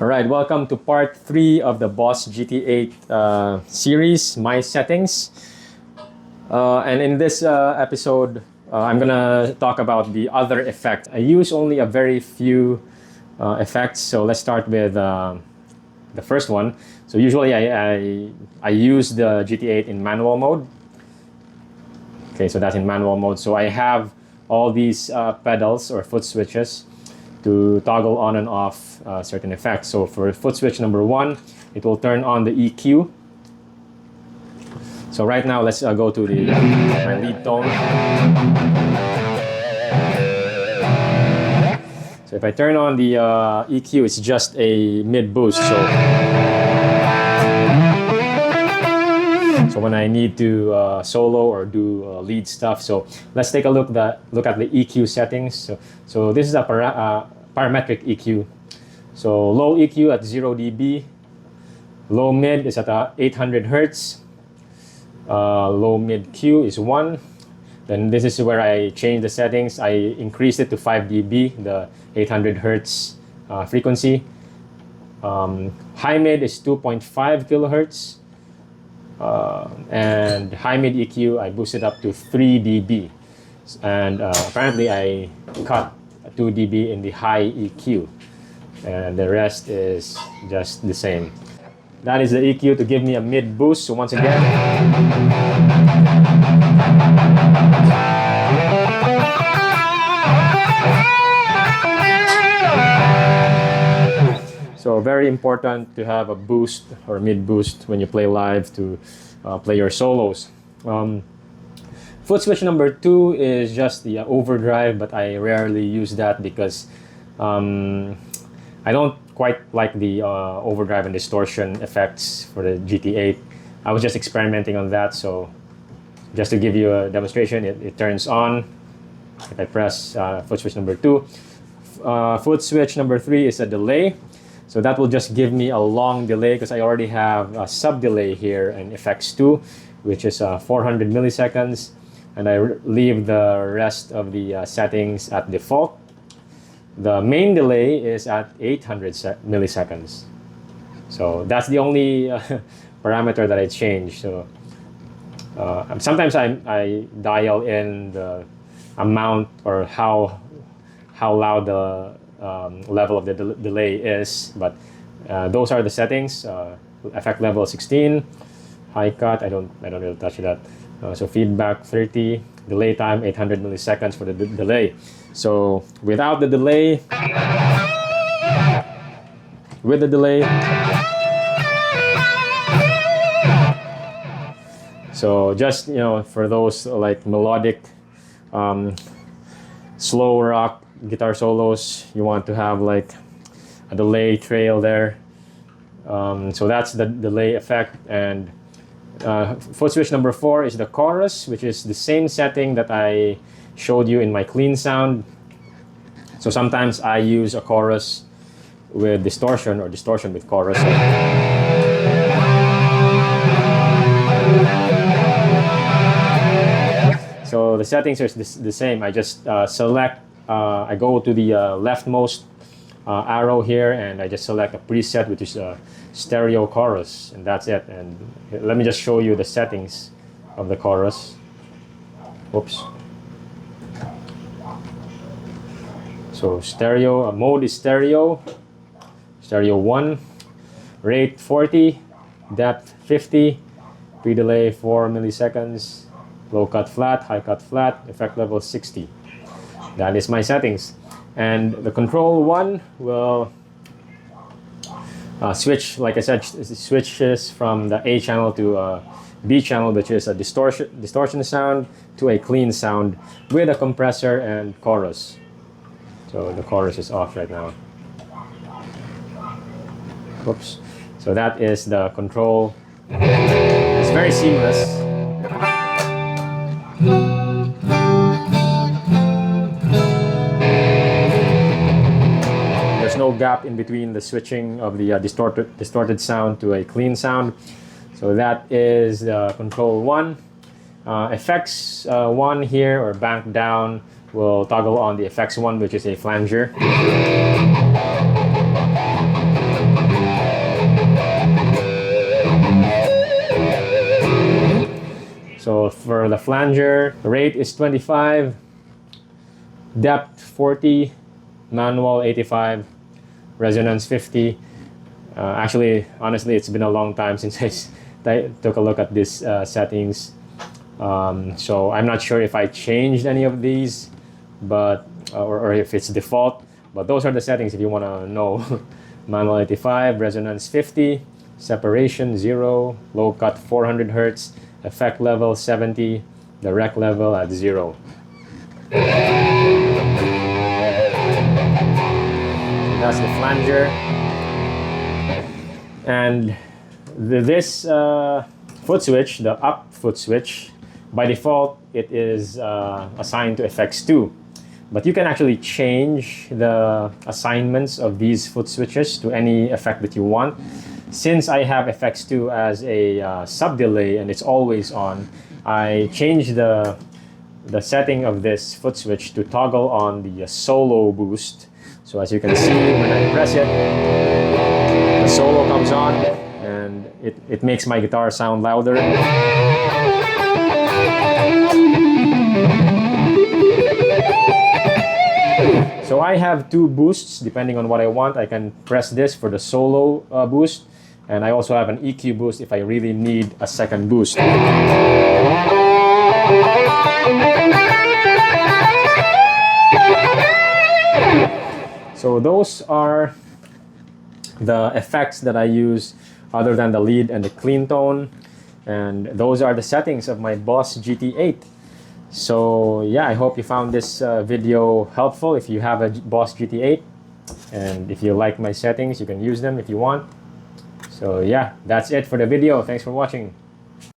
Alright, welcome to part 3 of the Boss GT-8 series, My Settings. And in this episode, I'm gonna talk about the other effects. I use only a very few effects, so let's start with the first one. So usually I use the GT-8 in manual mode. Okay, so that's in manual mode. So I have all these pedals or foot switches to toggle on and off certain effects. So for foot switch number 1, it will turn on the EQ. So right now, let's go to my lead tone. So if I turn on the EQ, it's just a mid boost. So when I need to solo or do lead stuff, so let's take a look at the EQ settings. So this is a parametric EQ. So low EQ at 0 dB, low mid is at 800 hertz, low mid Q is 1. Then this is where I change the settings. I increased it to 5 dB, the 800 hertz frequency. High mid is 2.5 kilohertz. And high mid EQ, I boosted up to 3 dB. And apparently I cut 2 dB in the high EQ. And the rest is just the same. That is the EQ to give me a mid boost. So once again, so very important to have a boost or mid boost when you play live to play your solos. Foot switch number 2 is just the overdrive, but I rarely use that because I don't quite like the overdrive and distortion effects for the GT-8. I was just experimenting on that, so just to give you a demonstration, it turns on. If I press foot switch number 2. Foot switch number 3 is a delay. So that will just give me a long delay because I already have a sub delay here in effects 2, which is 400 milliseconds. And I leave the rest of the settings at default. The main delay is at 800 milliseconds. So that's the only parameter that I change. So sometimes I dial in the amount or how loud the level of the delay is, but those are the settings. Effect level 16, high cut. I don't really touch that. So feedback 30, delay time 800 milliseconds for the delay. So without the delay, with the delay, so just for those like melodic, slow rock guitar solos, you want to have like a delay trail there. So that's the delay effect. And foot switch number 4 is the chorus, which is the same setting that I showed you in my clean sound. So sometimes I use a chorus with distortion or distortion with chorus. So the settings are the same. I just select, I go to the leftmost arrow here, and I just select a preset, which is a stereo chorus, and that's it. And let me just show you the settings of the chorus. Oops. So stereo mode is stereo 1, rate 40, depth 50, pre-delay 4 milliseconds, low cut flat, high cut flat, effect level 60. That is my settings. And the control 1 will switch, like I said, switches from the A channel to B channel, which is a distortion sound, to a clean sound with a compressor and chorus. So the chorus is off right now. Oops. So that is the control. It's very seamless. There's no gap in between the switching of the distorted sound to a clean sound. So that is control 1. Effects 1 here, or bank down, will toggle on the effects 1, which is a flanger. For the flanger, rate is 25, depth 40, manual 85, resonance 50. Actually, honestly, it's been a long time since I took a look at these settings. So I'm not sure if I changed any of these, but or if it's default. But those are the settings if you want to know. Manual 85, resonance 50, separation 0, low cut 400 Hertz, effect level 70, the rec level at 0. So that's the flanger. And this foot switch, the up foot switch, by default it is assigned to FX2. But you can actually change the assignments of these foot switches to any effect that you want. Since I have FX2 as a sub delay and it's always on, I changed the setting of this foot switch to toggle on the solo boost. So as you can see, when I press it, the solo comes on and it makes my guitar sound louder. So I have two boosts depending on what I want. I can press this for the solo boost, and I also have an EQ boost if I really need a second boost. So those are the effects that I use other than the lead and the clean tone, and those are the settings of my Boss GT-8. So yeah, I hope you found this video helpful if you have a Boss GT-8, and if you like my settings you can use them if you want. So yeah, that's it for the video. Thanks for watching.